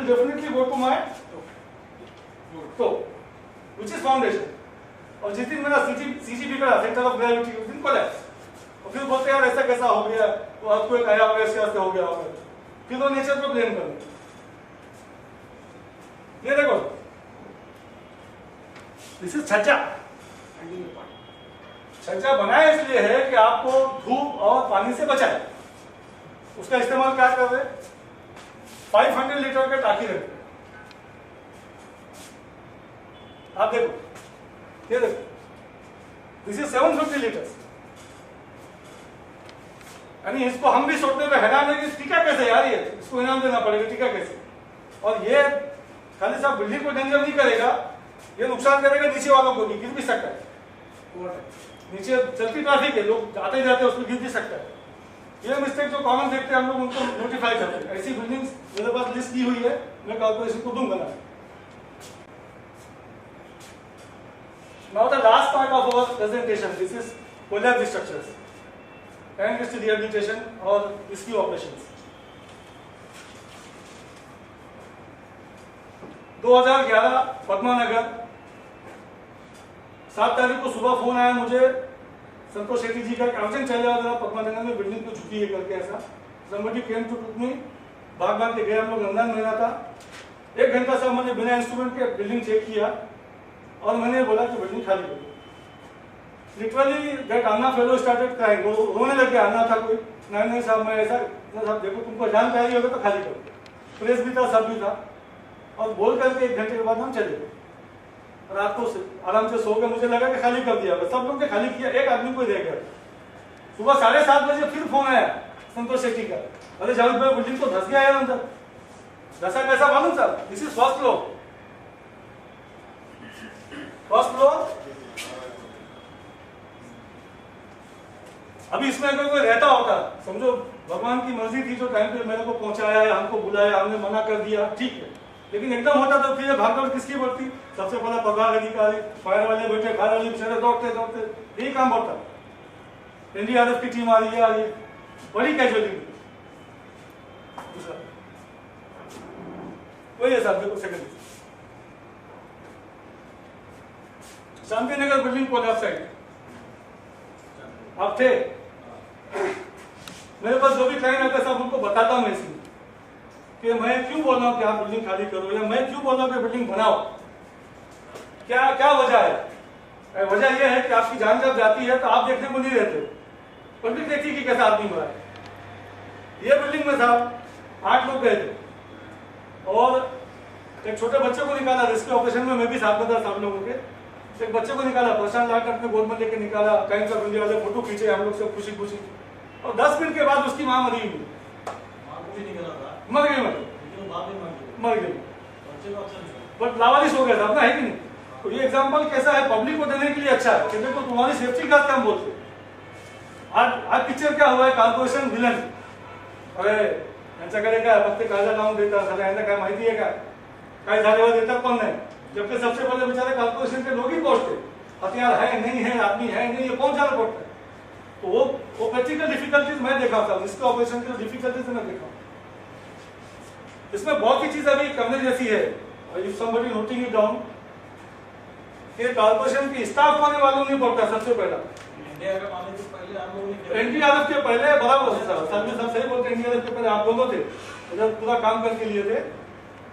will definitely go to my toe, which is foundation. और जिस दिन मेरा CG बिगड़ा, सेंटर ऑफ ग्रेविटी, उस दिन कोलैप्स। और फिर बोलते हैं यार ऐसा कैसा हो गया, तो आपको एक आया होगा, ऐसे हो गया होगा, फिर वो नेचर को ब्लेम करें। ये देखो, दिस इज छज्जा। छज्जा बनाया इसलिए है कि आपको धूप और पानी से बचाए। उसका इस्तेमाल क्या कर रहे? 500 लीटर के टाकी रखते। आप देखो, ये देखो, दिस इज 750 लीटर्स। यानी इसको हम भी सोचते हुए हैरान है कि टीका कैसे यार, ये इसको इनाम देना पड़ेगा, टीका कैसे? और ये खाली साहब बिल्डिंग को डेंजर नहीं करेगा, ये नुकसान करेगा नीचे वालों को भी, गिर भी सकता है। नीचे चलती ट्रैफिक है, लोग आते जाते उसमें गिर भी सकता है। ये मिस्टेक जो कॉमन देखते हैं हम लोग, उनको नोटिफाई करते हैं। ऐसी बिल्डिंग्स मेरे पास लिस्ट दी हुई है, मैं कॉर्पोरेशन को दूंगा ना। Now the last part of our presentation, this is collapse structures and its rehabilitation or rescue operations. 2011 Padmanagar, 7 तारीख को सुबह फोन आया मुझे संतोष शेट्टी जी का, अर्जेंट चल जाओ जरा, पद्मानगर में बिल्डिंग तो झुकी है करके ऐसा। somebody came to took me, भाग के गए हम लोग, रमजान महीना था। 1 घंटा से मैंने बिना इंस्ट्रूमेंट के बिल्डिंग चेक किया और मैंने बोला कि बिल्डिंग खाली करो। Literally that Anna fellow started crying, वो रोने लग गया। अन्ना था कोई, नहीं साहब मैं ऐसा, साहब देखो तुमको जान प्यारी होगा तो खाली करो। प्रेस भी था, सब भी था, और बोल करके 1 घंटे के बाद हम चले गए। रात को आराम से सो गए, मुझे लगा कि खाली कर दिया, सब लोग ने खाली किया, एक आदमी को रह गया। सुबह 7:30 बजे फिर फोन आया संतोष शेट्टी का, अरे जावेद भाई बिल्डिंग तो धस गया है अंदर। धसा कैसा मालूम साहब? This is first floor. First floor. अभी इसमें अगर कोई रहता होता, समझो भगवान की मर्जी थी, जो टाइम पे मेरे को पहुंचाया है, हमको बुलाया, हमने मना कर दिया, ठीक है, लेकिन एकदम होता तो फिर भागदौड़ किसकी बढ़ती? सबसे पहला पगार अधिकारी, फायर वाले बैठे, फायर वाले बेचारे दौड़ते दौड़ते यही काम बढ़ता। एनडीआरएफ की टीम आ रही है, बड़ी कैजुअलिटी। दूसरा वही है साहब, देखो second Shantinagar building collapse side आप थे। मेरे पास जो भी क्लाइंट आता है सब उनको बताता हूँ ऐसी कि मैं क्यों बोल रहा हूँ कि आप बिल्डिंग खाली करो, या मैं क्यों बोल रहा हूँ कि बिल्डिंग बनाओ, क्या क्या वजह है। वजह यह है कि आपकी जान जब जाती है तो आप देखने को नहीं रहते, पब्लिक देखती है कि कैसा आदमी मरा है। ये बिल्डिंग में साहब 8 लोग गए थे और एक छोटे बच्चे को निकाला रेस्क्यू ऑपरेशन में, मैं भी साथ में था सब लोगों के। एक बच्चे को निकाला, प्रशांत लाट अपने गोद में लेके निकाला, टाइम्स ऑफ इंडिया वाले फोटो खींचे हम लोग सब खुशी खुशी, और 10 मिनट के बाद उसकी मां मरी हुई, मर गई, बट लावारिस हो गया था अपना, है कि नहीं? तो ये एग्जांपल कैसा है, पब्लिक को देने के लिए अच्छा है कि देखो तुम्हारी सेफ्टी का काम बोलते। आज पिक्चर क्या हुआ है, कॉर्पोरेशन विलन, अरे यांच्याकडे काय फक्त कायदा लावून देतात, सगळ्या यांना काय माहिती आहे का, काय झाल्यावर देतात पण नाही, जबकि सबसे पहले बेचारे कॉर्पोरेशन के लोग ही पहुंचते, हथियार है नहीं है, आदमी है नहीं, ये पहुंच जाना पड़ता है। तो वो प्रैक्टिकल डिफिकल्टीज मैं देखा था, इसके ऑपरेशन की डिफिकल्टीज मैं देखा। इसमें बहुत ही चीज अभी करने जैसी है, if somebody noting it down, कि कॉर्पोरेशन की स्टाफ होने वालों नहीं पड़ता सबसे पहला। एनडीआरएफ के पहले बराबर सर्विस सब सही बोलते, एनडीआरएफ के पहले आप दोनों थे, जब पूरा काम करके लिए थे,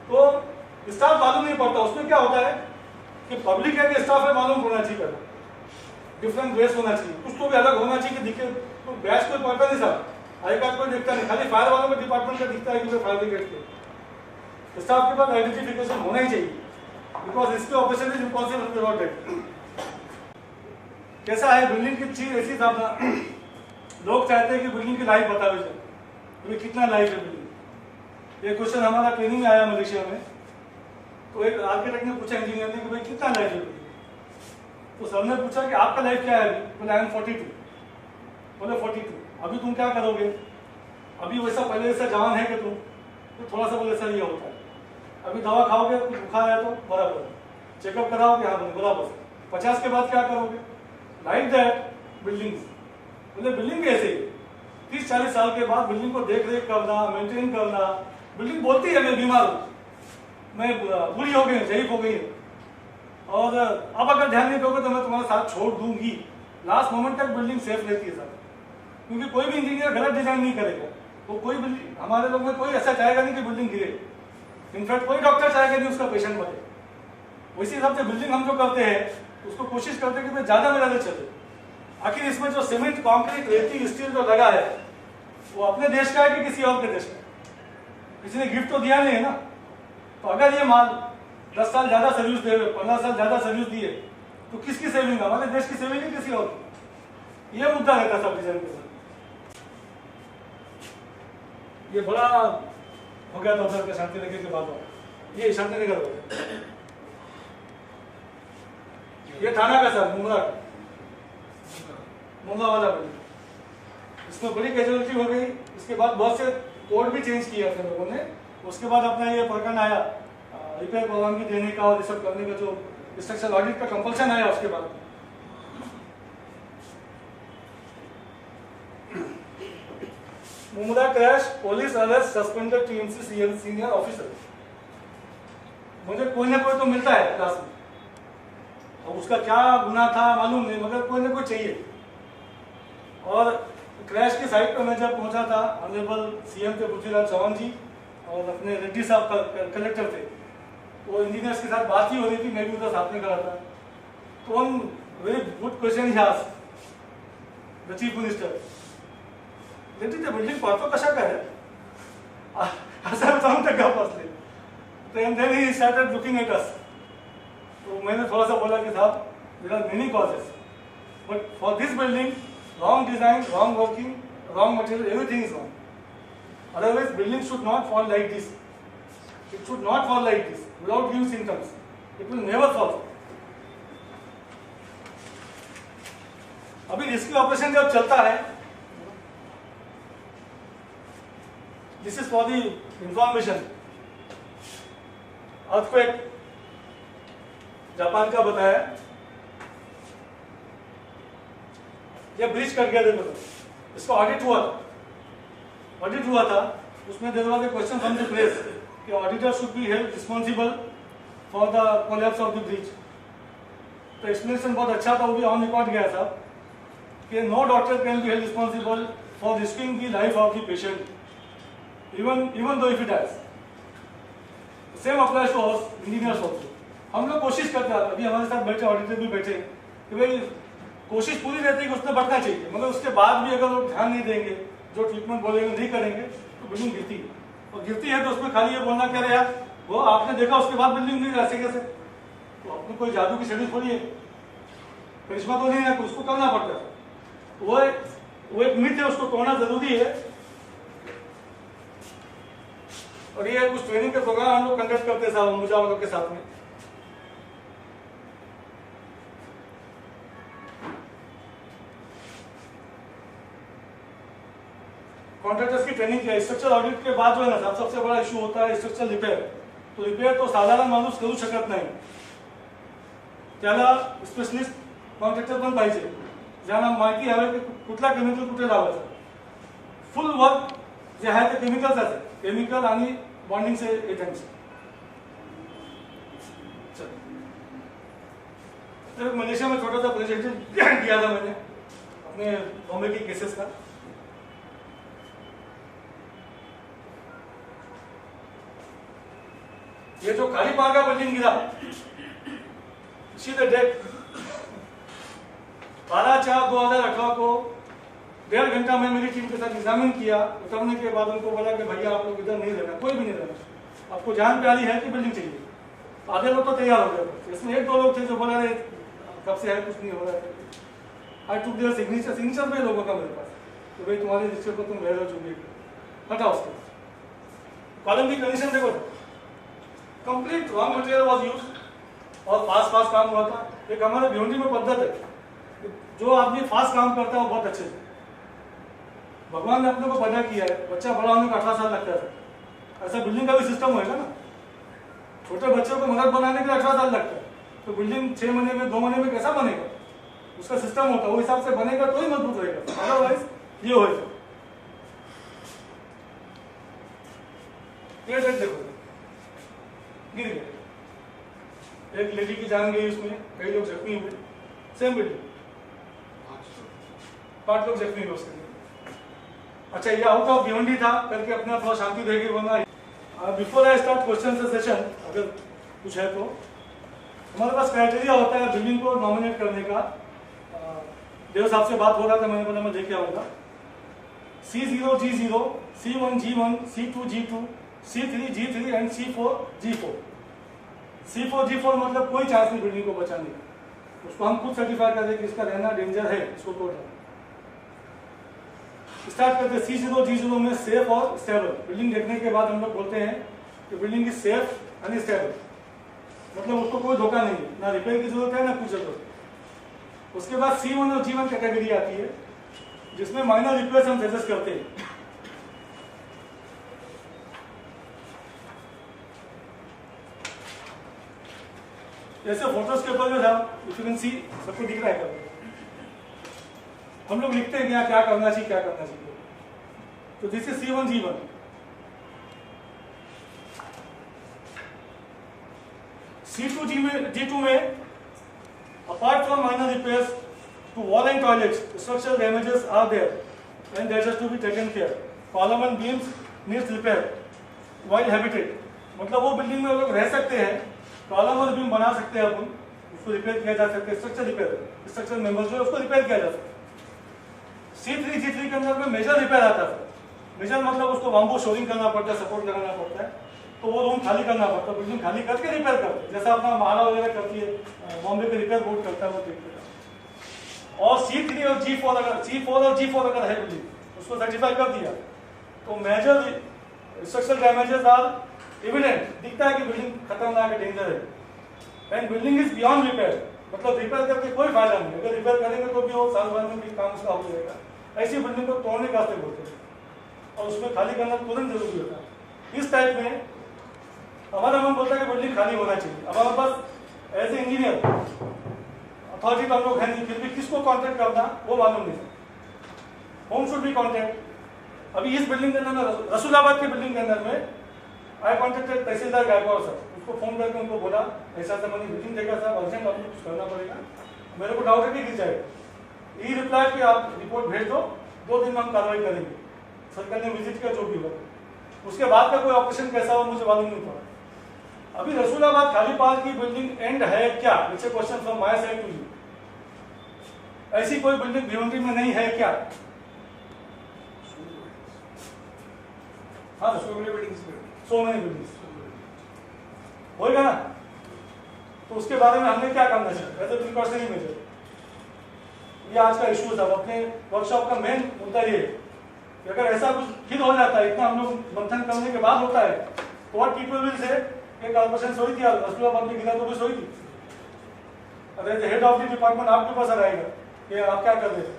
तो स्टाफ मालूम नहीं पड़ता। उसमें क्या होता है कि पब्लिक है कि स्टाफ है मालूम होना चाहिए, पहले डिफरेंट बेस होना चाहिए, कुछ तो भी अलग होना चाहिए कि दिखे। तो बैच कोई पड़ता नहीं साहब, आई कार्ड कोई दिखता नहीं, खाली फायर वालों के डिपार्टमेंट का दिखता है कि फायर ब्रिगेड के स्टाफ के पास आइडेंटिफिकेशन होना ही चाहिए, बिकॉज इसके operation is impossible without it. कैसा है बिल्डिंग की चीज ऐसी था अपना, लोग चाहते हैं कि बिल्डिंग की लाइफ बता दो, कितना लाइफ है बिल्डिंग। ये क्वेश्चन हमारा ट्रेनिंग में आया मलेशिया में, तो एक आर्किटेक्ट ने पूछा इंजीनियर ने कि भाई कितना लाइफ है, तो सर ने पूछा कि आपका लाइफ क्या है, बोले आई एम 42, बोले 42, अभी तुम क्या करोगे, अभी वैसा पहले जैसा जवान है कि तुम, तो थोड़ा सा बोले सर ये होता है, अभी दवा खाओगे कुछ बुखार है तो बराबर, चेकअप कराओगे हाँ बराबर, 50 के बाद क्या करोगे, लाइक दैट बिल्डिंग्स। बोले बिल्डिंग ऐसे 30-40 साल के बाद बिल्डिंग को देख रेख करना, मेंटेन करना, बिल्डिंग बोलती है मैं बीमार हूँ, मैं बुरी हो गई हूँ, ज़ईफ हो गई हूँ, और अब अगर ध्यान नहीं दोगे तो मैं तुम्हारा साथ छोड़ दूंगी। लास्ट मोमेंट तक बिल्डिंग सेफ रहती है साहब, क्योंकि कोई भी इंजीनियर गलत डिजाइन नहीं करेगा। वो कोई बिल्डिंग, हमारे लोग में कोई ऐसा चाहेगा नहीं कि बिल्डिंग गिरे। इनफैक्ट कोई डॉक्टर चाहेगा नहीं उसका पेशेंट बने। उसी हिसाब से बिल्डिंग हम जो करते हैं उसको कोशिश करते हैं कि भाई ज़्यादा में ज़्यादा चले। आखिर इसमें जो सीमेंट, कंक्रीट, रेती, स्टील जो लगा है वो अपने देश का है कि किसी और के देश का? किसी ने गिफ्ट तो दिया नहीं है ना। तो अगर ये माल 10 साल ज़्यादा सर्विस दे, 15 साल ज़्यादा सर्विस दिए, तो किसकी सेविंग? हमारे देश की सेविंग है किसी और की? ये मुद्दा रहता सब डिजाइन के साथ। ये बड़ा हो गया था उधर के शांति नगर के बाद। ये शांति नगर हो गया। ये थाना का सर मुंगला वाला बिल्डिंग, इसमें बड़ी कैजुअलिटी हो गई। इसके बाद बहुत से कोड भी चेंज किया थे लोगों ने। उसके बाद अपना ये प्रकरण आया रिपेयर परवानगी देने का और ये सब करने का, जो स्ट्रक्चरल ऑडिट का कंपल्सन आया उसके बाद। मुंगला crash, police arrest, suspended TMC senior officer. मुझे कोई ना कोई तो मिलता है क्लास में, अब उसका क्या गुनाह था मालूम नहीं, मगर कोई ना कोई चाहिए। और क्रैश की साइट पर मैं जब पहुंचा था, ऑनरेबल सीएम थे पृथ्वीराज चौहान जी और अपने रेड्डी साहब कलेक्टर थे, तो इंजीनियर्स के साथ बात ही हो रही थी, मैं भी उधर साथ में खड़ा था। तो one very good question he asked the chief minister, Reddy ते बिल्डिंग पाहतो कशा काय असं जाऊन ते गप बसले। Then he started looking at us. तो मैंने थोड़ा सा बोला कि साहब there are many causes, but for this building wrong design, wrong working, wrong material, everything is wrong. Otherwise, building should not fall like this. It should not fall like this without giving symptoms. It will never fall. अभी rescue operation जब चलता है, this is for the information, earthquake Japan का बताया, ये bridge cut गया। देखो इसका ऑडिट हुआ था, उसमें there was a question from the press कि auditor should be held responsible for the collapse of the bridge. तो एक्सप्लेनेशन बहुत अच्छा था, वो भी ऑन रिकॉर्ड गया था कि no doctor can be held responsible for risking the life of the patient even though if it dies. Same applies to us engineers also. हम लोग कोशिश करते हैं, अभी हमारे साथ बैठे ऑडिटर भी बैठे कि भाई कोशिश पूरी रहती है कि उसमें बढ़ना चाहिए, मगर उसके बाद भी अगर लोग ध्यान नहीं देंगे, जो ट्रीटमेंट बोलेंगे नहीं करेंगे, तो बिल्डिंग गिरती है। और गिरती है तो उसमें खाली ये बोलना क्या रहा यार वो आपने देखा उसके बाद बिल्डिंग नहीं ऐसे कैसे? तो अपने कोई जादू की शरीर थोड़ी है, करिश्मा तो नहीं है, तो उसको करना पड़ता है। वो एक मिथ है, उसको तोड़ना जरूरी है। और ये कुछ ट्रेनिंग के प्रोग्राम हम लोग कंडक्ट करते हैं साहब अंबुजा वालों के साथ में। कॉन्ट्रैक्टर्स की ट्रेनिंग किया। स्ट्रक्चर ऑडिट के बाद जो है ना साहब, सबसे बड़ा इशू होता है स्ट्रक्चर रिपेयर। तो रिपेयर तो साधारण माणूस करू शकत नाही, त्याला स्पेशलिस्ट कॉन्ट्रॅक्टर पण पाहिजे, ज्यांना माहिती हवे की कुठला केमिकल कुठे लावायचा। फुल वर्क जे आहे ते केमिकलच आहे, केमिकल आणि बॉन्डिंग से एजंट्स। तो मलेशिया में छोटा सा प्रेजेंटेशन किया था मैंने अपने बॉम्बे की केसेस का। ये जो खाली पार का बिल्डिंग गिरा, सीधे डेट 12/4/2018 को 1.5 घंटा में मेरी टीम के साथ एग्जामिन किया। उतरने के बाद उनको बोला कि भैया आप लोग इधर नहीं रहना, कोई भी नहीं रहना, आपको जान प्यारी है कि बिल्डिंग चाहिए। आधे लोग तो तैयार हो गए, इसमें 1-2 लोग थे जो बोला रहे कब से है कुछ नहीं हो रहा है। आई टुक देयर सिग्नेचर में लोगों का मेरे पास, तो भाई तुम्हारे रिश्ते को तुम रह रहे हो चुके, हटाओ उसको। कॉलम की कंडीशन देखो, complete raw material was use और फास्ट काम हुआ था। एक हमारे भिवंडी में पद्धत है, जो आदमी फास्ट काम करता है वो बहुत अच्छे से। भगवान ने अपने को पैदा किया है, बच्चा बड़ा होने को 18 साल लगता है, ऐसा बिल्डिंग का भी सिस्टम होगा ना। छोटे बच्चों को मदद बनाने के लिए 18 साल लगता है, तो बिल्डिंग 6 महीने में 2 महीने में कैसा बनेगा? उसका सिस्टम होता है, वो हिसाब से बनेगा तो ही मजबूत रहेगा, अदरवाइज ये होगा। ये देखो, ये एक लेडी की जान गई उसमें, कई लोग जख्मी हुए। सेम बिल्डिंग, 5 लोग जख्मी हुए उसके लिए। अच्छा, ये आउट ऑफ भिवंडी था करके अपना थोड़ा शांति रहेगी, वरना before I start question session अगर कुछ है तो हमारे पास क्राइटेरिया होता है बिल्डिंग को नॉमिनेट करने का। देव साहब से बात हो रहा था, मैंने बोला मैं लेके आऊंगा। C0 G0, C1 G1, C2 G2, C3 G3 and C4 G4। C4 G4 मतलब कोई चांस नहीं बिल्डिंग को बचाने का, उसको हम खुद सर्टिफाई कर दें कि इसका रहना डेंजर है, इसको तोड़ना। स्टार्ट करते हैं C0 G0 में सेफ और स्टेबल। बिल्डिंग देखने के बाद हम लोग बोलते हैं कि building is safe and stable, मतलब उसको कोई धोखा नहीं है, ना रिपेयर की जरूरत है ना कुछ जरूरत है। उसके बाद C1 और G1 कैटेगरी आती है जिसमें माइनर रिपेयर्स हम सजेस्ट करते हैं। जैसे फोटोज के ऊपर में था, इफ यू कैन सी, सबको दिख रहा है, हम लोग लिखते हैं क्या क्या करना चाहिए, क्या करना चाहिए। तो this is C1 G1। C2 G2 में apart from minor repairs to wall and toilets, structural damages are there and that has to be taken care. Column and beams needs repair while habited, मतलब वो building में लोग रह सकते हैं, column और beam बना सकते हैं, अपन उसको रिपेयर किया जा सकता है। स्ट्रक्चर रिपेयर, स्ट्रक्चरल मेंबर्स जो है उसको रिपेयर किया जा सकता है। C3 G3 के अंदर में मेजर रिपेयर आता है। मेजर मतलब उसको बाम्बू शोरिंग करना पड़ता है, सपोर्ट लगाना पड़ता है, तो वो रूम खाली करना पड़ता है, बिल्डिंग खाली करके रिपेयर करते हैं, जैसा अपना महारा वगैरह करती है, बॉम्बे के रिपेयर बोर्ड करता है वो तरीके का। और C3 और G4 अगर है बिल्डिंग, उसको सर्टिफाई कर दिया तो major structural damages are evident, दिखता है कि बिल्डिंग खतरनाक है, डेंजर है। And building is beyond repair, मतलब रिपेयर करके कोई फायदा नहीं, अगर रिपेयर करेंगे तो भी वो साल भर में भी काम उसका हो जाएगा। ऐसी बिल्डिंग को तोड़ने का रास्ते बोलते हैं और उसमें खाली करना तुरंत जरूरी होता है। इस टाइप में हमारा हम बोलता है कि बिल्डिंग खाली होना चाहिए। अब हमारे पास एज ए इंजीनियर अथॉरिटी तो हम लोग है नहीं, फिर भी किसको कॉन्टेक्ट करना वो मालूम नहीं, होम शुड बी कॉन्टेक्ट। अभी इस बिल्डिंग के अंदर, रसूलाबाद के बिल्डिंग के अंदर में I contacted tehsildar Gaikwad sir, उसको फोन करके उनको बोला ऐसा से मैंने बिल्डिंग देखा साहब, अर्जेंट आपको कुछ करना पड़ेगा, मेरे को डाउट है कि गिर जाएगा। ई रिप्लाई कि आप रिपोर्ट भेज दो, 2 दिन में हम कार्रवाई करेंगे। सरकार ने विजिट किया, जो भी हुआ। उसके बाद का कोई ऑपरेशन कैसा हुआ मुझे मालूम नहीं पड़ा। अभी रसूलाबाद खालीपाल की बिल्डिंग एंड है क्या? It's a question from my side to you. ऐसी कोई बिल्डिंग भिवंडी में नहीं है क्या? हाँ, सो मेनी बिल्डिंग्स होएगा ना, तो उसके बारे में हमने क्या करना चाहिए एज ए प्रिकॉशनरी मेजर। ये आज का इशू था, अपने वर्कशॉप का मेन मुद्दा ये है कि अगर ऐसा कुछ फिर हो जाता है, इतना हम लोग मंथन करने के बाद होता है, तो व्हाट पीपल विल से कि कॉर्पोरेशन सोई थी, रसूलाबाद में गिरा तो भी सोई थी। अगर हेड ऑफ द डिपार्टमेंट आपके पास आएगा कि आप क्या कर रहे थे,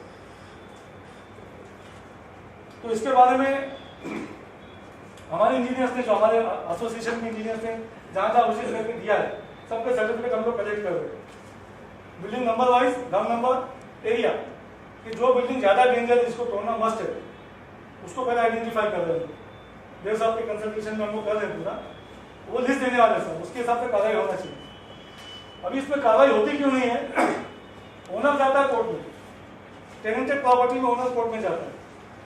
तो इसके बारे में हमारे इंजीनियर्स ने, जो हमारे एसोसिएशन के इंजीनियर्स ने जहाँ जहाँ विजिट करके दिया है, सबके सर्टिफिकेट हम लोग कलेक्ट कर रहे हैं, बिल्डिंग नंबर वाइज, घर नंबर, एरिया, कि जो बिल्डिंग ज्यादा डेंजर है जिसको तोड़ना मस्ट है, उसको पहले आइडेंटिफाई कर रहे हैं। देव साहब के कंसल्टेशन में हम लोग कर रहे हैं पूरा, वो लिस्ट देने वाले सर, उसके हिसाब से कार्रवाई होना चाहिए। अभी इसमें कार्रवाई होती क्यों नहीं है? ओनर जाता है कोर्ट में, टेनेंटेड प्रॉपर्टी में ओनर कोर्ट में जाता है।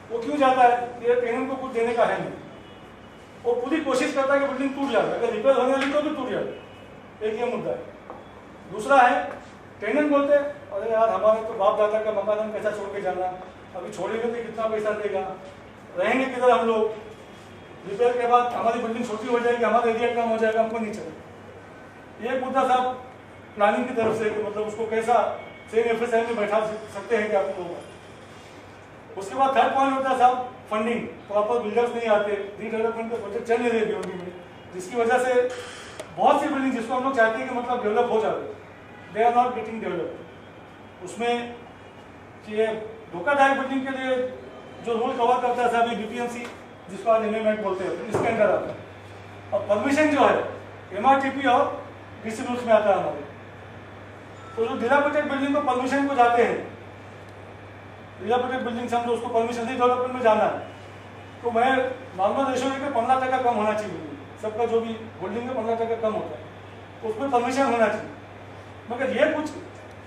वो क्यों जाता है? ये टेनेंट को कुछ देने का है नहीं, वो पूरी कोशिश करता है कि बिल्डिंग टूट जाए, अगर रिपेयर होने वाली तो भी टूट जाए। एक ये मुद्दा है। दूसरा है, टेनेंट बोलते हैं अरे यार हमारे तो बाप दादा का मकान हम कैसा छोड़ के जाना, अभी छोड़ेंगे तो कितना पैसा देगा, रहेंगे किधर हम लोग, रिपेयर के बाद हमारी बिल्डिंग छोटी हो जाएगी, हमारा एरिया कम हो जाएगा, हमको नहीं चलेगा। ये मुद्दा साहब प्लानिंग की तरफ से, मतलब उसको कैसा सेम एफएसआई में बैठा सकते हैं कि आपको होगा। उसके बाद थर्ड पॉइंट होता है साहब फंडिंग, प्रॉपर बिल्डर्स नहीं आते, रीडेवलपमेंट के प्रोजेक्ट चल नहीं रहे भिवंडी में, जिसकी वजह से बहुत सी बिल्डिंग जिसको हम लोग चाहते हैं कि मतलब डेवलप हो जाए, they are not getting develop. उसमें ये धोखाधड़ी बिल्डिंग के लिए जो रूल कवर करता है साहब, बीपीएमसी जिसको आज एमएमएक्ट बोलते हैं, इसके अंदर आता है। और परमिशन जो है एमआरटीपी और डीसी रूल्स में आता है हमारे। तो जो डिलापिटेड बिल्डिंग को परमिशन को जाते हैं, डिलापिटेड बिल्डिंग से हम उसको परमिशन नहीं, डेवलपमेंट में जाना है, तो मैं नॉर्मल रेशो लेकर 15% कम होना चाहिए। सबका जो भी होल्डिंग है 15% कम होता है, उसमें परमिशन होना चाहिए, मगर ये कुछ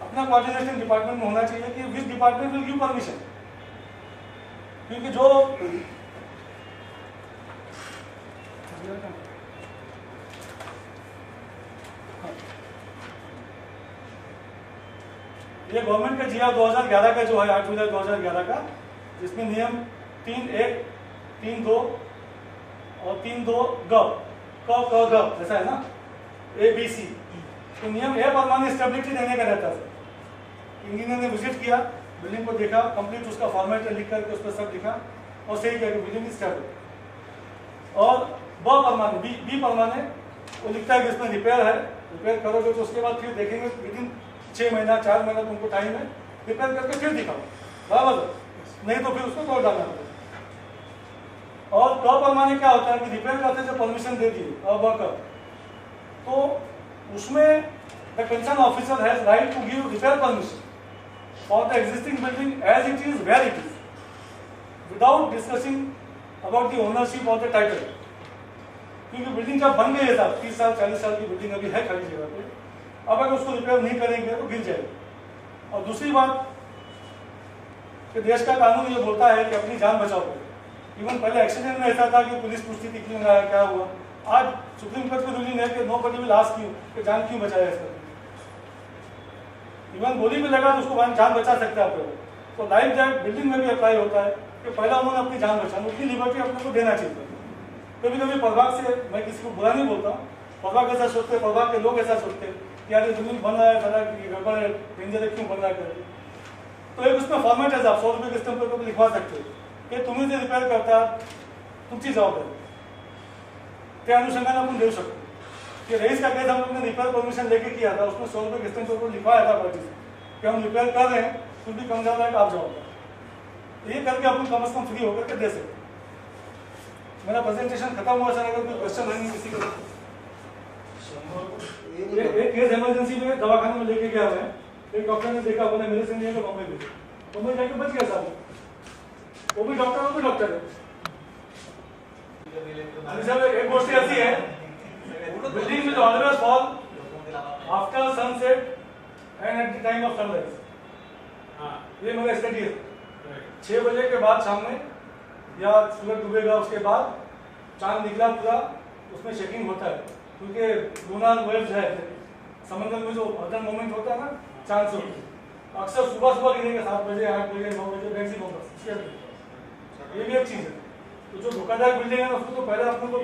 अपना कोऑर्डिनेशन डिपार्टमेंट में होना चाहिए कि which department will give permission, क्योंकि जो ये गवर्नमेंट का जीआर 2011 का जो है 8 जुलाई 2011 का, जिसमें नियम 3(1), 3(2) और 3(2) ग ऐसा है ना, ABC। तो नियम ए पर माने स्टेबिलिटी देने का रहता है। इंजीनियर ने विजिट किया, बिल्डिंग को देखा, कंप्लीट उसका फॉर्मेट लिख करके उस पर सब लिखा और सही किया कि बिल्डिंग इज स्टेबल। और ब पर माने बी पर माने वो लिखता है कि इसमें रिपेयर है, रिपेयर करोगे तो उसके बाद फिर देखेंगे विदिन 6 महीना 4 महीना तुमको टाइम है, रिपेयर करके फिर दिखाओ, बराबर, नहीं तो फिर उसको तोड़ डालना पड़ेगा। और क पर माने क्या होता है कि रिपेयर करते जो परमिशन दे दी तो उसमें the concern officer has right to give repair permission for the existing building as it is where it is without discussing about the ownership of the title. क्योंकि बिल्डिंग जब बन गई है साहब, 30 साल 40 साल की बिल्डिंग अभी है खाली जगह पे, अब अगर उसको रिपेयर नहीं करेंगे तो गिर जाएगी। और दूसरी बात कि देश का कानून ये बोलता है कि अपनी जान बचाओ। इवन पहले एक्सीडेंट में ऐसा था कि पुलिस पूछती थी क्यों आया, क्या हुआ। आज सुप्रीम कोर्ट की रूलिंग है कि नोबडी विल आस्क यू कि जान क्यों बचाया इसका। इवन गोली भी लगा तो उसको जान बचा सकते हैं आप। तो लाइफ जैकेट बिल्डिंग में भी अप्लाई होता है कि पहला उन्होंने अपनी जान बचाना, उतनी लिबर्टी अपने को देना चाहिए। कभी कभी प्रभाग से, मैं किसी को बुरा नहीं बोलता हूँ, प्रभाग ऐसा सोचते, प्रभाग के लोग ऐसा सोचते कि यार ये बिल्डिंग बन रहा है, सारा गड़बड़ है, डेंजर है, क्यों बन रहा है करके। तो एक उसमें फॉर्मेट है, आप 100 रुपये के स्टैम्प पर लिखवा सकते हो कि तुम्ही जे रिपेयर करता तुमची जबाबदारी, ते अनुषंगाने आपण देऊ शकतो। कि रईस का केस हम लोग ने रिपेयर परमिशन लेके किया था, उसमें 100 रुपये के स्टैम्प पर लिखवाया था पार्टी से कि हम रिपेयर कर रहे हैं, कुछ भी कम ज्यादा है आप जवाबदार। ये करके अपन कम से कम फ्री होकर के दे सकते। मेरा प्रेजेंटेशन खत्म हुआ सर, अगर कोई क्वेश्चन है किसी का। एक केस इमरजेंसी में दवाखाने में लेके गया मैं, एक डॉक्टर ने देखा, बोले मेरे से नहीं है तो बम्बई भेजो। बम्बई जाके बच गया साहब, वो भी डॉक्टर, वो भी डॉक्टर है। सर एक गोष्ठी ऐसी है, building will always fall after sunset and at the time of sunrise. ये मेरा स्टडी है। 6 बजे के बाद शाम में या सूरज डूबेगा उसके बाद चांद निकला पूरा, उसमें शेकिंग होता है क्योंकि लूनर वेव्स है समंदर में, जो अर्दन मोमेंट होता है ना चांद से, अक्सर सुबह सुबह गिरेंगे 7 बजे 8 बजे 9 बजे मैक्सिमम। ये भी एक चीज है। तो जो धोखादायक बिल्डिंग है उसको तो पहले अपने को